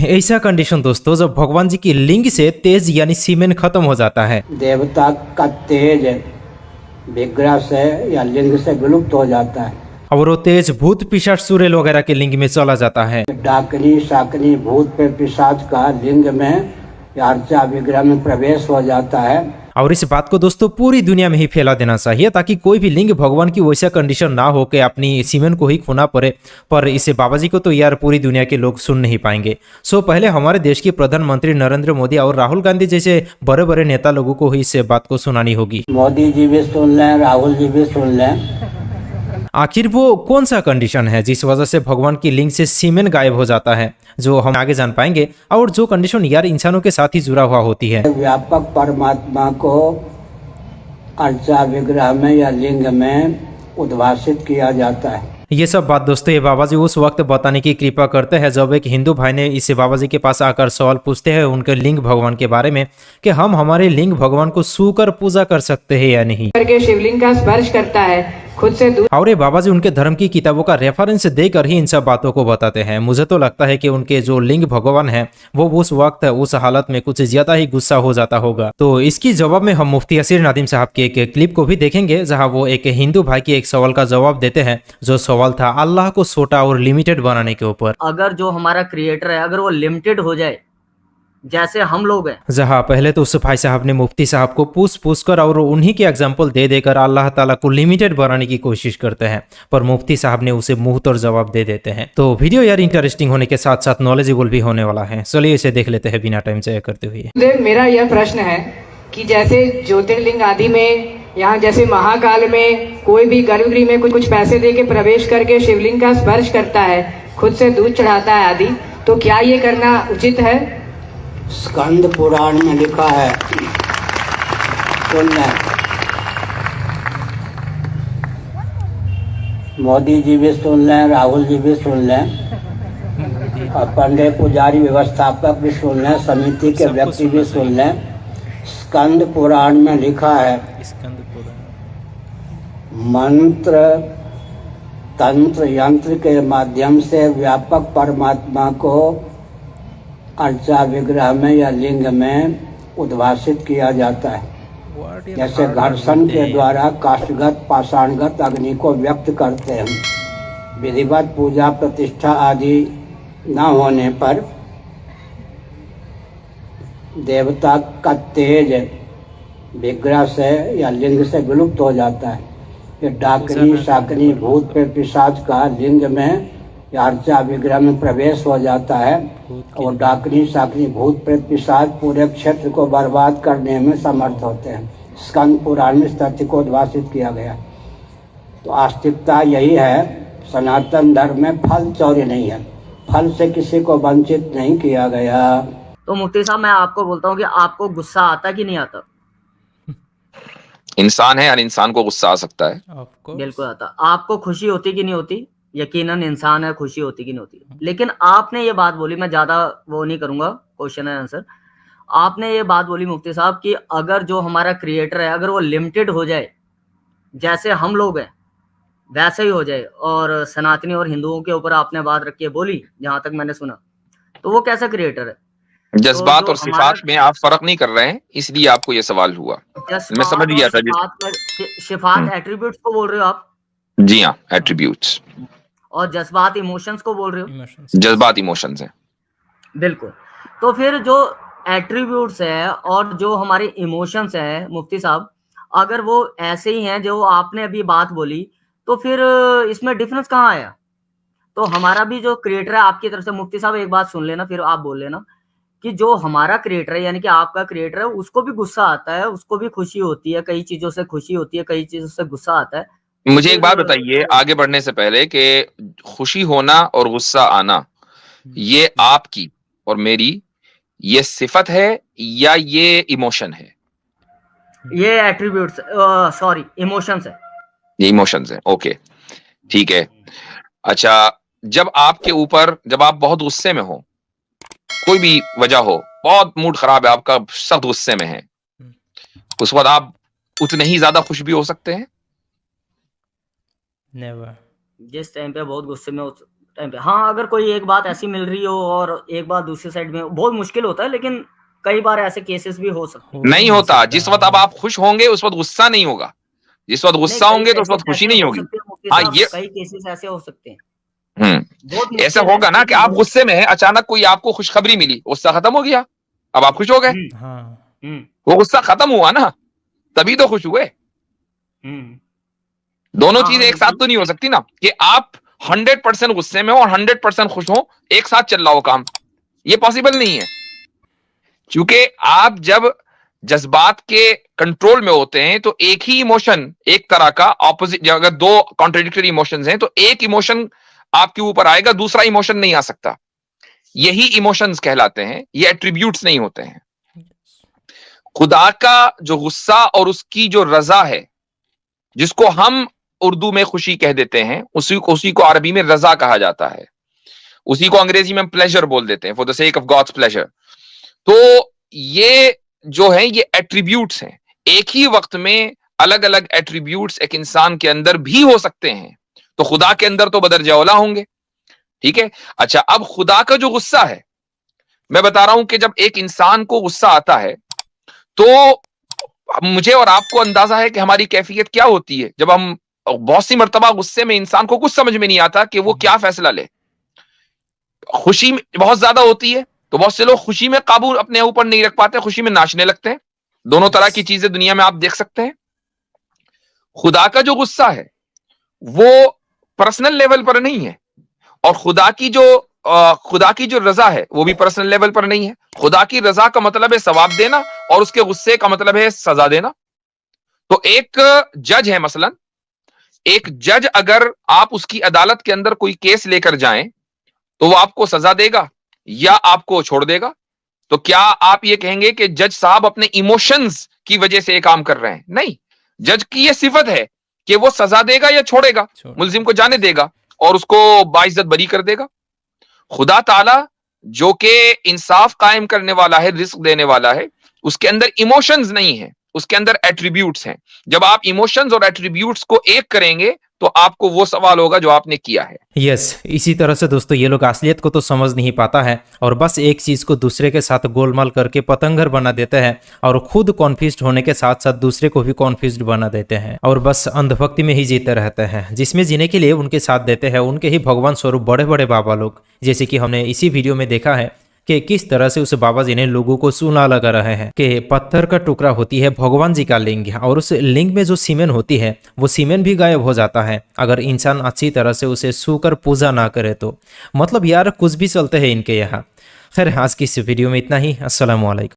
ऐसा कंडीशन दोस्तों जब भगवान जी की लिंग से तेज यानी सीमेन खत्म हो जाता है, देवता का तेज विग्रह से या लिंग से विलुप्त हो जाता है। और वो तेज भूत पिशाच सुरेल वगैरह के लिंग में चला जाता है। डाकनी शाकनी भूत पे पिशाच का लिंग में या अर्चा विग्रह में प्रवेश हो जाता है। और इस बात को दोस्तों पूरी दुनिया में ही फैला देना चाहिए ताकि कोई भी लिंग भगवान की वैसा कंडीशन ना हो कि अपनी सीमेन को ही खोना पड़े। पर इसे बाबा जी को तो यार पूरी दुनिया के लोग सुन नहीं पाएंगे। सो पहले हमारे देश के प्रधानमंत्री नरेंद्र मोदी और राहुल गांधी जैसे बड़े बड़े नेता लोगों को ही इस बात को सुनानी होगी। मोदी जी भी सुन लें, राहुल जी भी सुन लें। आखिर वो कौन सा कंडीशन है जिस वजह से भगवान की लिंग से सीमेन गायब हो जाता है, जो हम आगे जान पाएंगे। और जो कंडीशन यार इंसानों के साथ ही जुड़ा हुआ होती है। व्यापक परमात्मा को अर्चा विग्रह में या लिंग में उद्भासित किया जाता है। ये सब बात दोस्तों ये बाबा जी उस वक्त बताने की कृपा करते हैं जब एक हिंदू भाई ने इसे बाबा जी के पास आकर सवाल पूछते हैं उनके लिंग भगवान के बारे में कि हम हमारे लिंग भगवान को छूकर पूजा कर सकते हैं या नहीं। करके शिवलिंग का स्पर्श करता है खुद से दूर। और ये बाबा जी उनके धर्म की किताबों का रेफरेंस देकर ही इन सब बातों को बताते हैं। मुझे तो लगता है कि उनके जो लिंग भगवान है वो उस वक्त उस हालत में कुछ ज्यादा ही गुस्सा हो जाता होगा। तो इसकी जवाब में हम मुफ्ती असीर नदीम साहब की एक क्लिप को भी देखेंगे जहां वो एक हिंदू भाई के एक सवाल का जवाब देते हैं। जो सवाल था अल्लाह को छोटा और लिमिटेड बनाने के ऊपर। अगर जो हमारा क्रिएटर है अगर वो लिमिटेड हो जाए जैसे हम लोग हैं, जहां पहले तो उस भाई साहब ने मुफ्ती साहब को पूछ कर और उन्हीं के एग्जाम्पल दे देकर अल्लाह ताला को लिमिटेड बनाने की कोशिश करते हैं, पर मुफ्ती साहब ने उसे मुंह तोड़ जवाब दे देते हैं। तो वीडियो यार इंटरेस्टिंग होने के साथ साथ नॉलेजेबल भी होने वाला है। चलिए इसे देख लेते हैं बिना टाइम ज़ाया करते हुए। मेरा यह प्रश्न है कि जैसे ज्योतिर्लिंग आदि में यहाँ जैसे महाकाल में कोई भी गर्भगृह में कुछ पैसे दे के प्रवेश करके शिवलिंग का स्पर्श करता है, खुद से दूध चढ़ाता है आदि, तो क्या ये करना उचित है? स्कंद पुराण में लिखा है, सुन लें। मोदी जी भी सुन लें, राहुल जी भी सुन लें, और पंडित पुजारी व्यवस्थापक भी सुन लें, समिति के व्यक्ति भी सुन लें। स्कंद पुराण में लिखा है, मंत्र तंत्र यंत्र के माध्यम से व्यापक परमात्मा को अर्चा विग्रह में या लिंग में उद्भासित किया जाता है। जैसे घर्षण के द्वारा काष्ठगत पाषाणगत अग्नि को व्यक्त करते हैं। विधिवत पूजा प्रतिष्ठा आदि न होने पर देवता का तेज विग्रह से या लिंग से विलुप्त हो जाता है। ये डाकनी शाकनी भूत पे पिशाच का लिंग में या अर्चा विग्रह में प्रवेश हो जाता है, और डाकनी शाकनी भूत प्रेत पिशाच पूरे क्षेत्र को बर्बाद करने में समर्थ होते हैं। स्कंद पुराण में इस तथ्य को उद्भासित किया गया। तो आस्तिकता यही है, सनातन धर्म में फल चोरी नहीं है, फल से किसी को वंचित नहीं किया गया। तो मुफ्ती साहब मैं आपको बोलता हूँ कि आपको गुस्सा आता कि नहीं आता? इंसान है, हर इंसान को गुस्सा आ सकता है। बिल्कुल आता। आपको खुशी होती कि नहीं होती? यकीनन इंसान है, खुशी होती कि नहीं होती। लेकिन आपने ये बात बोली, मैं ज्यादा वो नहीं करूंगा क्वेश्चन एंड आंसर। आपने ये बात बोली मुफ्ती साहब कि अगर जो हमारा क्रिएटर है अगर वो लिमिटेड हो जाए जैसे हम लोग हैं वैसे ही हो जाए, और सनातनी और हिंदुओं के ऊपर आपने बात रखी है बोली, जहां तक मैंने सुना, तो वो कैसा क्रिएटर है? जज्बात तो और सिफात में आप फर्क नहीं कर रहे हैं, इसलिए आपको ये सवाल हुआ। मैं समझ गया था। सिफात एट्रीब्यूट्स को बोल रहे हो आप? जी हाँ, एट्रीब्यूट्स। और जज्बात इमोशंस को बोल रहे हो? जज्बात इमोशंस हैं। बिल्कुल। तो फिर जो एट्रीब्यूट्स है और जो हमारे इमोशंस हैं मुफ्ती साहब, अगर वो ऐसे ही हैं जो आपने अभी बात बोली, तो फिर इसमें डिफरेंस कहाँ आया? तो हमारा भी जो क्रिएटर है आपकी तरफ से, मुफ्ती साहब एक बात सुन लेना फिर आप बोल लेना, कि जो हमारा क्रिएटर है यानी कि आपका क्रिएटर है उसको भी गुस्सा आता है, उसको भी खुशी होती है, कई चीजों से खुशी होती है, कई चीजों से गुस्सा आता है। मुझे एक बात बताइए आगे बढ़ने से पहले कि खुशी होना और गुस्सा आना ये आपकी और मेरी ये सिफत है या ये इमोशन है? ये एट्रीब्यूट्स, सॉरी इमोशंस है। ये इमोशंस है। ओके, ठीक है। अच्छा, जब आप बहुत गुस्से में हो, कोई भी वजह हो, बहुत मूड खराब है आपका, सख्त गुस्से में है, उस वक्त आप उतने ही ज्यादा खुश भी हो सकते हैं। नेवर। जिस टाइम पे बहुत गुस्से में टाइम पे। हाँ, अगर कोई एक बात ऐसी मिल रही हो और एक बात दूसरी साइड में, बहुत मुश्किल होता है, लेकिन कई बार ऐसे केसेस भी हो सकते हैं। नहीं होता। जिस वक्त अब आप खुश होंगे उस वक्त गुस्सा नहीं होगा, जिस वक्त नहीं, गुस्सा कई होंगे तो उस केसेस वक्त खुशी ऐसे नहीं हो होगी। सकते हैं मुफ्ती हाँ साहब, ये कई केसेस ऐसे हो सकते हैं। बहुत ऐसा मुश्किल है, होगा ना कि लेकिन आप गुस्से में हैं, अचानक कोई आपको खुशखबरी मिली, गुस्सा खत्म हो गया, अब आप खुश हो गए। हाँ वो गुस्सा खत्म हुआ ना, तभी तो खुश हुए। हुँ। दोनों हाँ, चीजें हाँ, एक साथ बिल्कुल। तो नहीं हो सकती ना, कि आप 100% गुस्से में हो और 100% खुश हो, एक साथ चल रहा हो काम, ये पॉसिबल नहीं है। क्योंकि आप जब जज्बात के कंट्रोल में होते हैं तो एक ही इमोशन, एक तरह का ऑपोजिट, अगर दो कॉन्ट्रडिक्टरी इमोशंस हैं तो एक इमोशन आपके ऊपर आएगा, दूसरा इमोशन नहीं आ सकता। यही इमोशंस कहलाते हैं, ये एट्रीब्यूट्स नहीं होते हैं। खुदा का जो गुस्सा और उसकी जो रजा है, जिसको हम उर्दू में खुशी कह देते हैं, उसी को अरबी में रजा कहा जाता है। उसी को अंग्रेजी में प्लेजर बोल देते हैं, for the sake of God's pleasure. तो ये जो है ये एट्रीब्यूट्स हैं। एक ही वक्त में अलग अलग एट्रीब्यूट्स एक इंसान के अंदर भी हो सकते हैं। तो खुदा के अंदर तो बदरजा औला होंगे, ठीक है। अच्छा, अब खुदा का जो गुस्सा है, मैं बता रहा हूं कि जब एक इंसान को गुस्सा आता है तो मुझे और आपको अंदाजा है कि हमारी कैफियत क्या होती है। जब हम बहुत सी मर्तबा गुस्से में इंसान को कुछ समझ में नहीं आता कि वो क्या फैसला ले। खुशी बहुत ज्यादा होती है तो बहुत से लोग खुशी में काबू अपने ऊपर नहीं रख पाते, खुशी में नाचने लगते हैं। दोनों तरह की चीजें दुनिया में आप देख सकते हैं। खुदा का जो गुस्सा है वो पर्सनल लेवल पर नहीं है, और खुदा की जो रजा है वो भी पर्सनल लेवल पर नहीं है। खुदा की रजा का मतलब है सवाब देना, और उसके गुस्से का मतलब है सजा देना। तो एक जज है, मसलन एक जज, अगर आप उसकी अदालत के अंदर कोई केस लेकर जाएं तो वो आपको सजा देगा या आपको छोड़ देगा। तो क्या आप ये कहेंगे कि जज साहब अपने इमोशंस की वजह से ये काम कर रहे हैं? नहीं, जज की ये सिफत है कि वो सजा देगा या छोड़ेगा, मुल्जिम को जाने देगा और उसको बाइज्जत बरी कर देगा। खुदा ताला जो कि इंसाफ कायम करने वाला है, रिस्क देने वाला है, उसके अंदर इमोशंस नहीं है, उसके अंदर एट्रीब्यूट्स हैं। जब आप इमोशंस और एट्रीब्यूट्स को एक करेंगे तो आपको वो सवाल होगा जो आपने किया है। यस, इसी तरह से दोस्तों ये लोग असलियत को तो समझ नहीं पाता है और बस एक चीज़ को दूसरे के साथ गोलमाल करके पतंगर बना देते हैं और खुद कॉन्फ्यूज्ड होने के साथ साथ दूसरे को भी कॉन्फ्यूज्ड बना देते हैं और बस अंधभक्ति में ही जीते रहते हैं, जिसमें जीने के लिए उनके साथ देते हैं उनके ही भगवान स्वरूप बड़े बड़े बाबा लोग। जैसे कि हमने इसी वीडियो में देखा है कि किस तरह से उस बाबा जी ने लोगों को सुना लगा रहे हैं कि पत्थर का टुकड़ा होती है भगवान जी का लिंग, और उस लिंग में जो सीमेंट होती है वो सीमेंट भी गायब हो जाता है अगर इंसान अच्छी तरह से उसे छूकर पूजा ना करे तो। मतलब यार कुछ भी चलते हैं इनके यहाँ। खैर, आज की इस वीडियो में इतना ही। अस्सलाम वालेकुम।